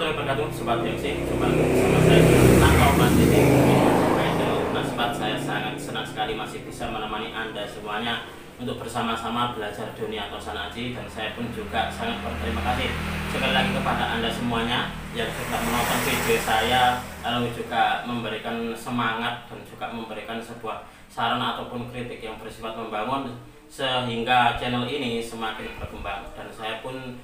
warahmatullahi wabarakatuh, Sobat Yosi. Jumpa lagi bersama saya tentang Kompas TV. Nah, Sobat, saya sangat senang sekali masih bisa menemani Anda semuanya untuk bersama-sama belajar dunia atau sanaji, dan saya pun juga sangat berterima kasih sekali lagi kepada Anda semuanya yang sudah menonton video saya, lalu juga memberikan semangat dan juga memberikan sebuah saran ataupun kritik yang bersifat membangun sehingga channel ini semakin berkembang. Dan saya pun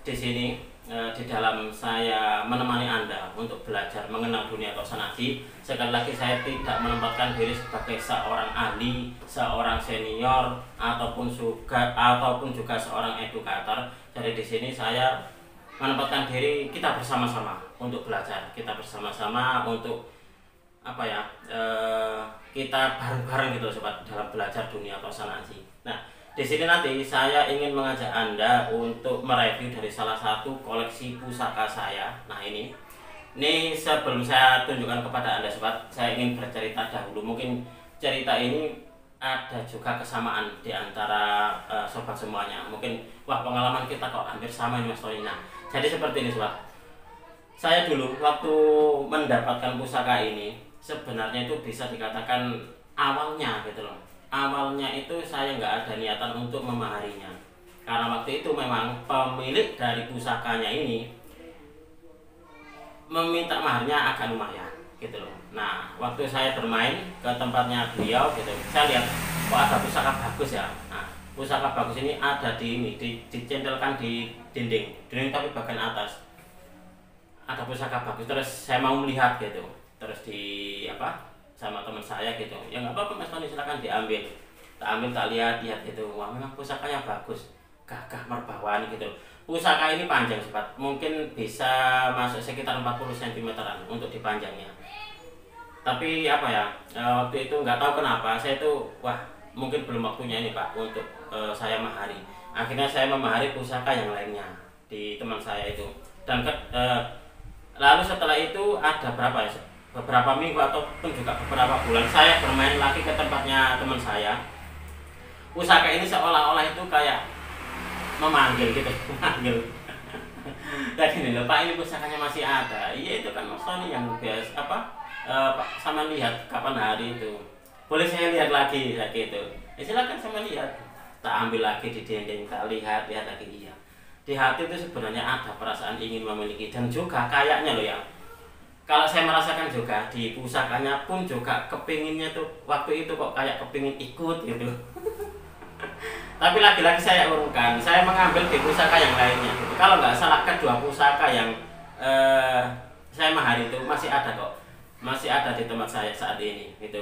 di sini di dalam saya menemani Anda untuk belajar mengenal dunia atau sanaji. Sekali lagi, saya tidak menempatkan diri sebagai seorang ahli, seorang senior ataupun juga seorang edukator. Jadi di sini saya menempatkan diri kita bersama-sama untuk belajar, kita bersama-sama untuk kita bareng-bareng gitu Sobat dalam belajar dunia atau sanaji. Nah, di sini nanti saya ingin mengajak Anda untuk mereview dari salah satu koleksi pusaka saya. Nah, ini sebelum saya tunjukkan kepada Anda Sobat, saya ingin bercerita dahulu. Mungkin cerita ini ada juga kesamaan di antara sobat semuanya. Mungkin pengalaman kita kok hampir sama ini Mas Tony. Nah, jadi seperti ini Sobat. Saya dulu waktu mendapatkan pusaka ini sebenarnya itu bisa dikatakan awalnya gitu loh. Awalnya itu saya nggak ada niatan untuk memaharinya, karena waktu itu memang pemilik dari pusakanya ini meminta maharnya agak lumayan gitu loh. Nah, waktu saya bermain ke tempatnya beliau gitu, saya lihat kok ada pusaka bagus ya. Nah, pusaka bagus ini ada dicentelkan di dinding tapi bagian atas ada pusaka bagus. Terus saya mau melihat gitu, terus sama teman saya gitu, ya nggak apa-apa Mas Tony, silakan diambil. Tak ambil, tak lihat gitu, wah memang pusakanya bagus, gagah merbawani gitu. Pusaka ini panjang Sobat, mungkin bisa masuk sekitar 40 cm-an untuk dipanjangnya. Tapi waktu itu nggak tahu kenapa saya itu mungkin belum waktunya ini Pak untuk saya mahari. Akhirnya saya memahari pusaka yang lainnya di teman saya itu. Dan lalu setelah itu ada beberapa minggu ataupun juga beberapa bulan saya bermain lagi ke tempatnya teman saya. Pusaka ini seolah-olah itu kayak memanggil gitu, memanggil. Dan gini loh Pak, ini pusakanya masih ada. Iya, itu kan Mas Tony yang biasa Pak sama lihat kapan hari itu. Boleh saya lihat lagi gitu. Ya silakan sama lihat. Tak ambil lagi di dinding, tak lihat lagi. Iya. Di hati itu sebenarnya ada perasaan ingin memiliki, dan juga kayaknya loh ya, kalau saya merasakan juga di pusakanya pun juga kepinginnya tuh waktu itu kok kayak kepingin ikut gitu. Tapi lagi-lagi saya urungkan, saya mengambil di pusaka yang lainnya gitu. Kalau nggak salah kedua pusaka yang saya mahari itu masih ada kok, masih ada di tempat saya saat ini gitu.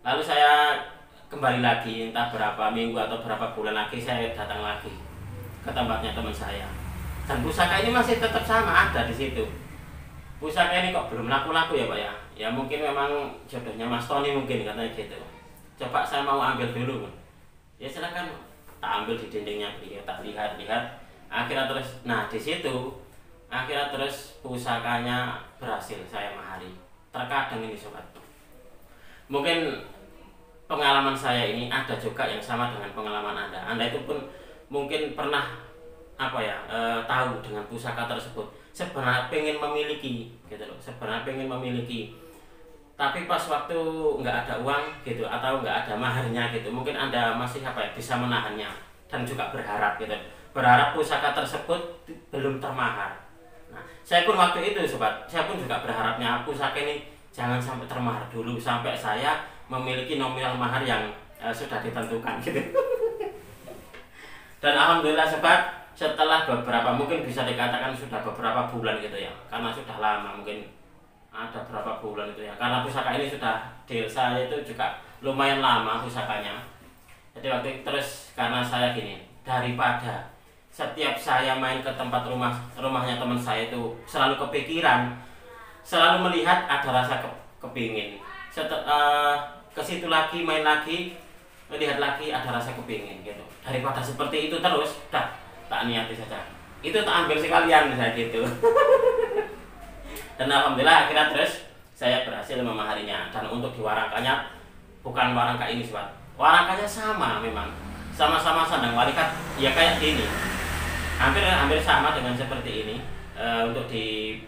Lalu saya kembali lagi, entah berapa minggu atau berapa bulan lagi saya datang lagi ke tempatnya teman saya, dan pusaka ini masih tetap sama ada di situ. Pusaka ini kok belum laku-laku ya Pak ya? Ya mungkin memang jodohnya Mas Tony mungkin, katanya gitu. Coba saya mau ambil dulu. Ya silakan, tak ambil di dindingnya beliau, tak lihat. Akhirnya terus pusakanya berhasil saya mahari. Terkadang ini Sobat, mungkin pengalaman saya ini ada juga yang sama dengan pengalaman Anda. Anda itu pun mungkin pernah tahu dengan pusaka tersebut, sebenarnya pengen memiliki gitu loh, tapi pas waktu nggak ada uang gitu atau nggak ada maharnya gitu, mungkin Anda masih bisa menahannya dan juga berharap pusaka tersebut belum termahar. Nah, saya pun waktu itu Sobat, saya pun juga berharapnya pusaka ini jangan sampai termahar dulu sampai saya memiliki nominal mahar yang sudah ditentukan gitu. Dan alhamdulillah Sobat, setelah mungkin bisa dikatakan sudah beberapa bulan gitu ya, karena sudah lama, mungkin ada berapa bulan itu ya, karena pusaka ini sudah deal saya itu juga lumayan lama pusakanya. Jadi waktu itu terus karena saya gini, daripada setiap saya main ke tempat rumahnya teman saya itu selalu kepikiran, selalu melihat ada rasa kepingin, ke situ lagi, main lagi, melihat lagi ada rasa kepingin gitu. Daripada seperti itu terus, tak niati saja, itu tak ambil sekalian misalnya gitu. Dan alhamdulillah akhirnya terus saya berhasil memaharinya. Dan untuk diwarangkannya bukan warangka ini Sobat, warangkanya sama, memang sama-sama sandang warikat ya kayak gini, hampir sama dengan seperti ini. untuk di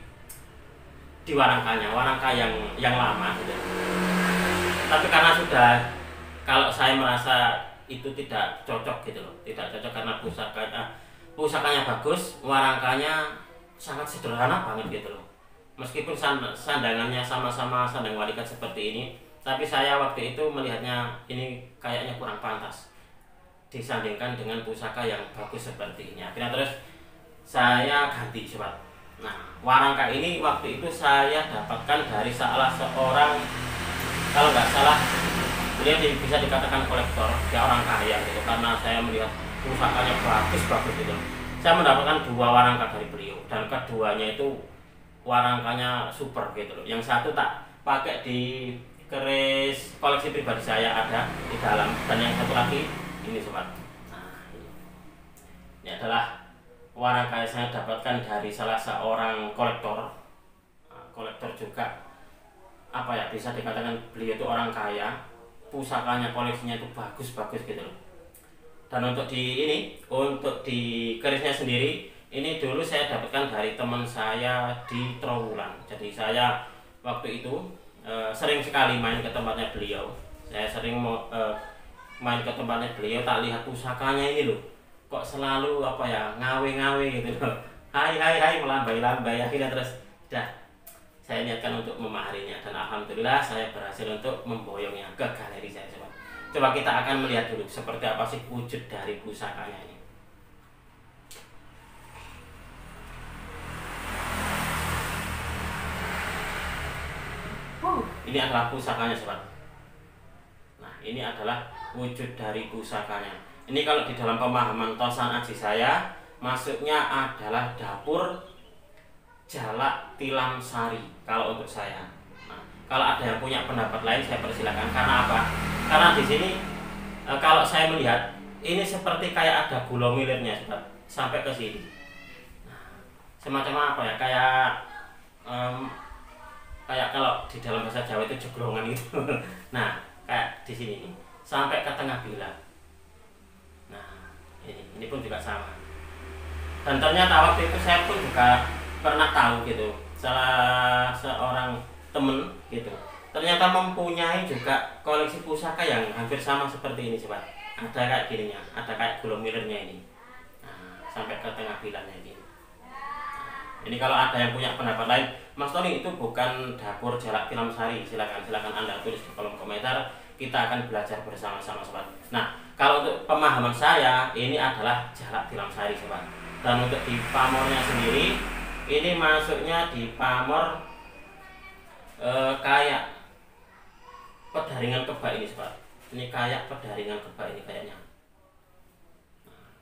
warangka yang lama gitu. Tapi karena sudah, kalau saya merasa itu tidak cocok gitu loh, tidak cocok karena pusakanya bagus, warangkanya sangat sederhana banget gitu loh. Meskipun sandangannya sama-sama sandang walikat seperti ini, tapi saya waktu itu melihatnya ini kayaknya kurang pantas disandingkan dengan pusaka yang bagus seperti ini. Akhirnya terus saya ganti sobat. Nah, warangka ini waktu itu saya dapatkan dari salah seorang, kalau nggak salah dia bisa dikatakan kolektor, dia orang kaya gitu, karena saya melihat pusakanya bagus gitu. Saya mendapatkan 2 warangka dari beliau, dan keduanya itu warangkanya super gitu loh. Yang satu tak pakai di keris koleksi pribadi saya ada di dalam, dan yang satu lagi ini sobat. Nah, ini adalah warangka yang saya dapatkan dari salah seorang kolektor. Kolektor juga, apa ya, bisa dikatakan beliau itu orang kaya, pusakanya koleksinya itu bagus gitu loh. Dan untuk di kerisnya sendiri, ini dulu saya dapatkan dari teman saya di Trowulan. Jadi saya waktu itu sering sekali main ke tempatnya beliau. Saya sering main ke tempatnya beliau, tak lihat pusakanya ini loh, kok selalu apa ya, ngawe gitu loh. Hai melambai, akhirnya terus dah saya niatkan untuk memaharinya, dan alhamdulillah saya berhasil untuk memboyongnya ke galeri saya sobat. Coba kita akan melihat dulu seperti apa sih wujud dari pusakanya ini. Ini adalah pusakanya sobat. Nah, ini adalah wujud dari pusakanya. Ini kalau di dalam pemahaman Tosan Aji saya, maksudnya adalah dapur Jalak Tilam Sari kalau untuk saya. Nah, kalau ada yang punya pendapat lain saya persilakan. Karena apa? Karena di sini kalau saya melihat ini seperti kayak ada gula milirnya sampai ke sini. Nah, semacam apa ya? Kayak kalau di dalam bahasa Jawa itu jeglongan itu. Nah, kayak di sini nih, sampai ke tengah bila. Nah, ini pun juga sama. Dan ternyata waktu itu saya pun juga pernah tahu gitu, salah seorang temen gitu, ternyata mempunyai juga koleksi pusaka yang hampir sama seperti ini sobat. Ada kayak gininya, ada kayak gulung milirnya ini. Nah, sampai ke tengah bilanya ini. Nah, ini kalau ada yang punya pendapat lain, Mas Tony itu bukan dapur Jalak Tilam Sari, silakan Anda tulis di kolom komentar, kita akan belajar bersama-sama sobat. Nah, kalau untuk pemahaman saya, ini adalah Jalak Tilam Sari sobat. Dan untuk di pamornya sendiri, ini masuknya di pamor kayak pedaringan kebak ini sobat. Ini kayak pedaringan kebak ini kayaknya. Nah,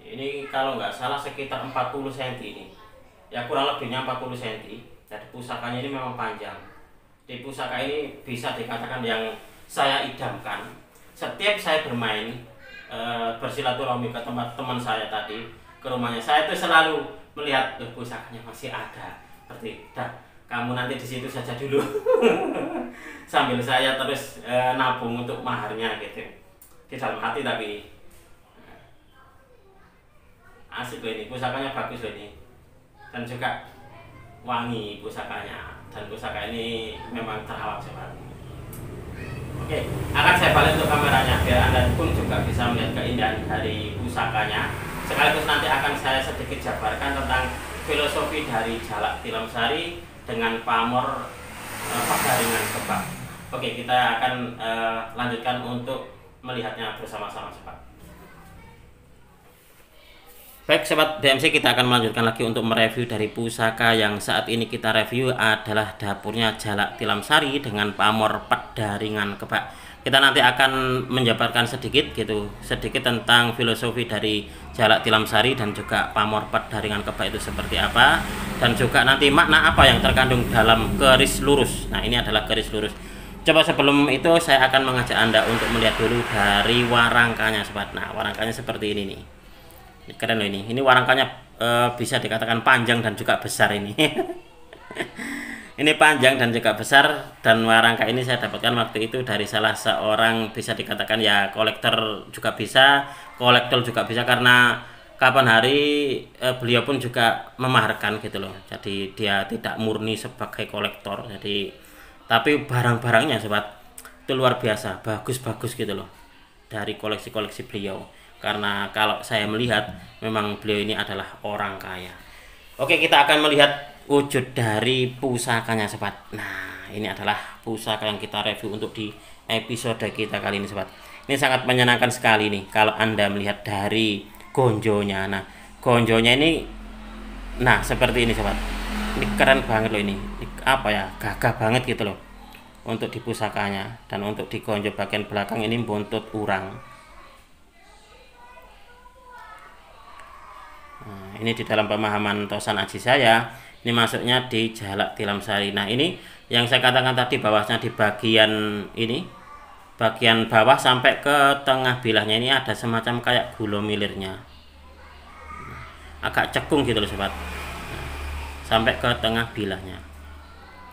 ini kalau nggak salah sekitar 40 cm ini. Ya kurang lebihnya 40 cm. Jadi pusakanya ini memang panjang. Di pusaka ini bisa dikatakan yang saya idamkan. Setiap saya bermain bersilaturahmi ke tempat teman saya tadi, ke rumahnya, saya itu selalu melihat pusakanya masih ada. Seperti, dah kamu nanti di situ saja dulu. Sambil saya terus nabung untuk maharnya gitu. Di dalam hati tapi asik loh ini, pusakanya bagus loh ini. Dan juga wangi pusakanya. Dan pusaka ini memang terawat sobat. Oke, akan saya balik untuk kameranya biar Anda pun juga bisa melihat keindahan dari pusakanya. Sekaligus nanti akan saya sedikit jabarkan tentang filosofi dari Jalak Tilam Sari dengan pamor pedaringan kebak. Oke, kita akan lanjutkan untuk melihatnya bersama-sama sobat. Baik sobat DMC, kita akan melanjutkan lagi untuk mereview dari pusaka yang saat ini kita review adalah dapurnya Jalak Tilam Sari dengan pamor pedaringan kebak. Kita nanti akan menjabarkan sedikit tentang filosofi dari Jalak Tilam Sari dan juga pamor pedaringan kebak itu seperti apa, dan juga nanti makna apa yang terkandung dalam keris lurus. Nah, ini adalah keris lurus. Coba sebelum itu saya akan mengajak Anda untuk melihat dulu dari warangkanya sobat. Nah, warangkanya seperti ini nih. Keren loh ini warangkanya bisa dikatakan panjang dan juga besar ini. Ini panjang dan juga besar, dan warangka ini saya dapatkan waktu itu dari salah seorang, bisa dikatakan ya kolektor juga bisa, kolektor juga bisa, karena kapan hari beliau pun juga memaharkan gitu loh. Jadi dia tidak murni sebagai kolektor. Jadi tapi barang-barangnya sobat itu luar biasa, bagus-bagus gitu loh dari koleksi-koleksi beliau. Karena kalau saya melihat memang beliau ini adalah orang kaya. Oke, kita akan melihat wujud dari pusakanya sobat. Nah, ini adalah pusaka yang kita review untuk di episode kita kali ini sobat. Ini sangat menyenangkan sekali nih kalau Anda melihat dari gonjonya. Nah, gonjonya ini nah seperti ini sobat. Ini keren banget loh ini. Apa ya? Gagah banget gitu loh. Untuk di pusakanya, dan untuk di gonjo bagian belakang ini buntut urang. Nah, ini di dalam pemahaman Tosan Aji saya, ini masuknya di Jalak Tilam Sari. Nah, ini yang saya katakan tadi bahwasanya di bagian ini, bagian bawah sampai ke tengah bilahnya ini ada semacam kayak gulo milirnya. Agak cekung gitu loh sobat. Sampai ke tengah bilahnya.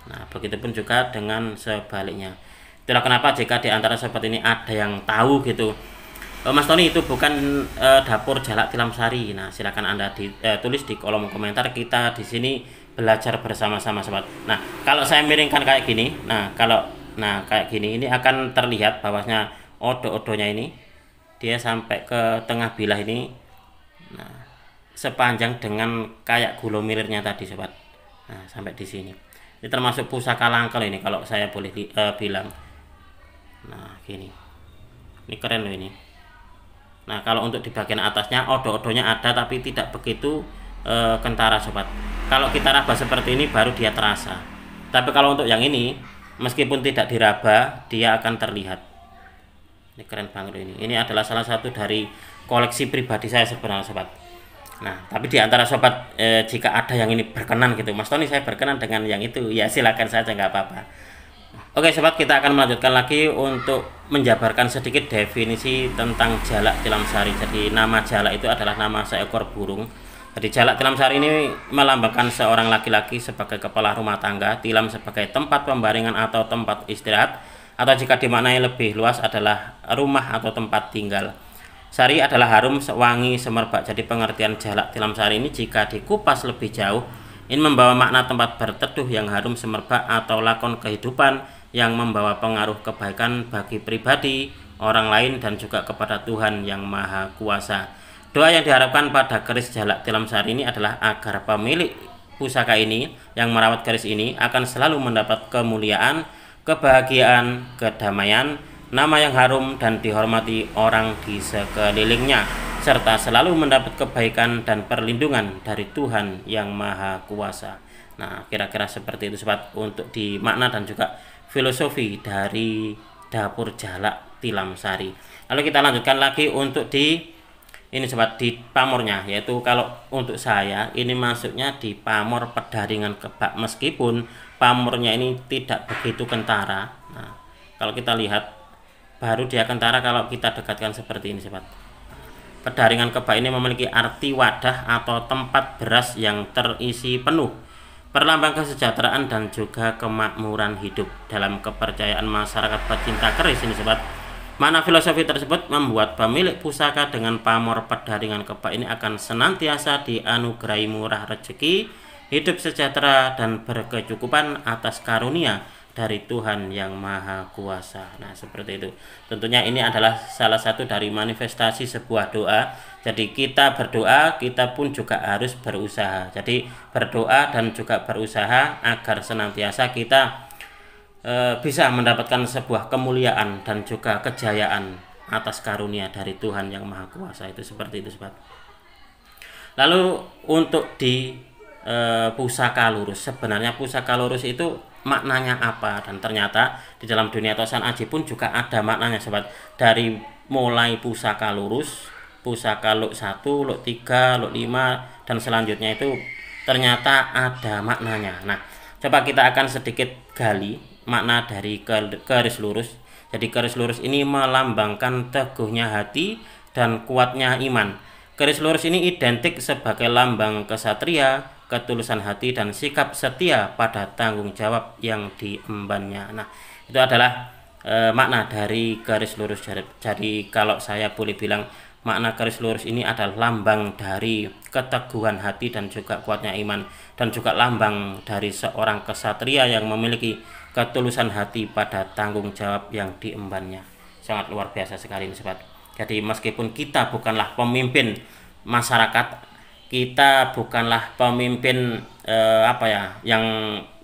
Nah, begitupun juga dengan sebaliknya. Itulah kenapa jika di antara sobat ini ada yang tahu gitu, Mas Tony itu bukan dapur Jalak Tilam Sari. Nah, silakan Anda tulis di kolom komentar. Kita di sini belajar bersama-sama sobat. Nah, kalau saya miringkan kayak gini, kayak gini ini akan terlihat bahwasanya odo-odonya ini dia sampai ke tengah bilah ini. Nah, sepanjang dengan kayak gulo milirnya tadi sobat. Nah, sampai di sini. Ini termasuk pusaka langka ini kalau saya boleh bilang. Nah, gini. Ini keren loh ini. Nah, kalau untuk di bagian atasnya odo-odonya ada tapi tidak begitu kentara sobat. Kalau kita raba seperti ini baru dia terasa. Tapi kalau untuk yang ini meskipun tidak diraba dia akan terlihat. Ini keren banget loh ini. Ini adalah salah satu dari koleksi pribadi saya sebenarnya sobat. Nah, tapi di antara sobat jika ada yang ini berkenan gitu, Mas Tony saya berkenan dengan yang itu, ya silakan saja nggak apa-apa. Oke sobat, kita akan melanjutkan lagi untuk menjabarkan sedikit definisi tentang Jalak Tilam Sari. Jadi nama Jalak itu adalah nama seekor burung. Jadi Jalak Tilam Sari ini melambangkan seorang laki-laki sebagai kepala rumah tangga, tilam sebagai tempat pembaringan atau tempat istirahat, atau jika dimaknai lebih luas adalah rumah atau tempat tinggal. Sari adalah harum, wangi, semerbak. Jadi pengertian Jalak Tilam Sari ini jika dikupas lebih jauh, ini membawa makna tempat berteduh yang harum semerbak atau lakon kehidupan yang membawa pengaruh kebaikan bagi pribadi, orang lain, dan juga kepada Tuhan yang Maha Kuasa. Doa yang diharapkan pada keris Jalak Tilam Sari ini adalah agar pemilik pusaka ini yang merawat keris ini akan selalu mendapat kemuliaan, kebahagiaan, kedamaian, nama yang harum dan dihormati orang di sekelilingnya, serta selalu mendapat kebaikan dan perlindungan dari Tuhan yang Maha Kuasa. Nah, kira-kira seperti itu sobat untuk di makna dan juga filosofi dari dapur Jalak Tilam Sari. Lalu kita lanjutkan lagi untuk di ini sobat, di pamornya, yaitu kalau untuk saya ini masuknya di pamor Pedaringan Kebak, meskipun pamornya ini tidak begitu kentara. Nah, kalau kita lihat baru dia kentara kalau kita dekatkan seperti ini sobat. Pedaringan Kebak ini memiliki arti wadah atau tempat beras yang terisi penuh, perlambang kesejahteraan dan juga kemakmuran hidup. Dalam kepercayaan masyarakat pecinta keris ini sobat, mana filosofi tersebut membuat pemilik pusaka dengan pamor Pedaringan Kebak ini akan senantiasa dianugerahi murah rezeki, hidup sejahtera dan berkecukupan atas karunia dari Tuhan yang Maha Kuasa. Nah, seperti itu. Tentunya ini adalah salah satu dari manifestasi sebuah doa. Jadi kita berdoa, kita pun juga harus berusaha. Jadi berdoa dan juga berusaha agar senantiasa kita bisa mendapatkan sebuah kemuliaan dan juga kejayaan atas karunia dari Tuhan yang Maha Kuasa. Itu seperti itu sobat. Lalu untuk di pusaka lurus, sebenarnya pusaka lurus itu maknanya apa? Dan ternyata di dalam dunia Tosan Aji pun juga ada maknanya sobat. Dari mulai pusaka lurus, pusaka luk 1, luk 3, luk 5 dan selanjutnya itu ternyata ada maknanya. Nah, coba kita akan sedikit gali makna dari keris lurus. Jadi keris lurus ini melambangkan teguhnya hati dan kuatnya iman. Keris lurus ini identik sebagai lambang kesatria, ketulusan hati dan sikap setia pada tanggung jawab yang diembannya. Nah, itu adalah makna dari garis lurus. Jadi kalau saya boleh bilang makna garis lurus ini adalah lambang dari keteguhan hati dan juga kuatnya iman, dan juga lambang dari seorang kesatria yang memiliki ketulusan hati pada tanggung jawab yang diembannya. Sangat luar biasa sekali ini sobat. Jadi meskipun kita bukanlah pemimpin masyarakat, kita bukanlah pemimpin yang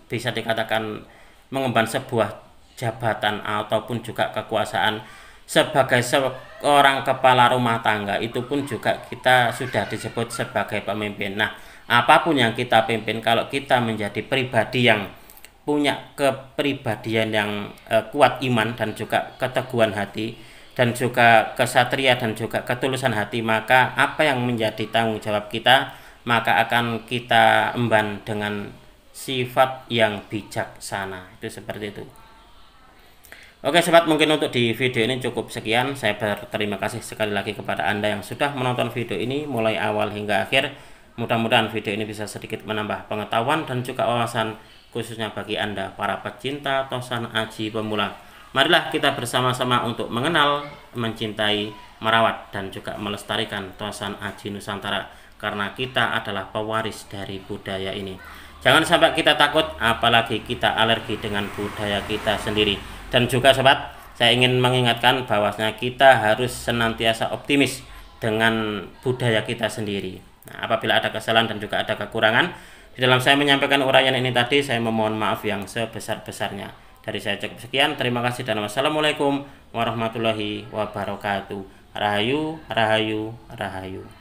bisa dikatakan mengemban sebuah jabatan ataupun juga kekuasaan, sebagai seorang kepala rumah tangga itu pun juga kita sudah disebut sebagai pemimpin. Nah, apapun yang kita pimpin, kalau kita menjadi pribadi yang punya kepribadian yang kuat iman dan juga keteguhan hati dan juga kesatria dan juga ketulusan hati, maka apa yang menjadi tanggung jawab kita maka akan kita emban dengan sifat yang bijaksana. Itu seperti itu. Oke sobat, mungkin untuk di video ini cukup sekian. Saya berterima kasih sekali lagi kepada Anda yang sudah menonton video ini mulai awal hingga akhir. Mudah-mudahan video ini bisa sedikit menambah pengetahuan dan juga wawasan, khususnya bagi Anda para pecinta Tosan Aji pemula. Marilah kita bersama-sama untuk mengenal, mencintai, merawat dan juga melestarikan Tosan Aji Nusantara, karena kita adalah pewaris dari budaya ini. Jangan sampai kita takut, apalagi kita alergi dengan budaya kita sendiri. Dan juga sobat, saya ingin mengingatkan bahwasanya kita harus senantiasa optimis dengan budaya kita sendiri. Nah, apabila ada kesalahan dan juga ada kekurangan di dalam saya menyampaikan uraian ini tadi, saya memohon maaf yang sebesar-besarnya. Dari saya cukup sekian, terima kasih dan wassalamualaikum warahmatullahi wabarakatuh. Rahayu, rahayu, rahayu.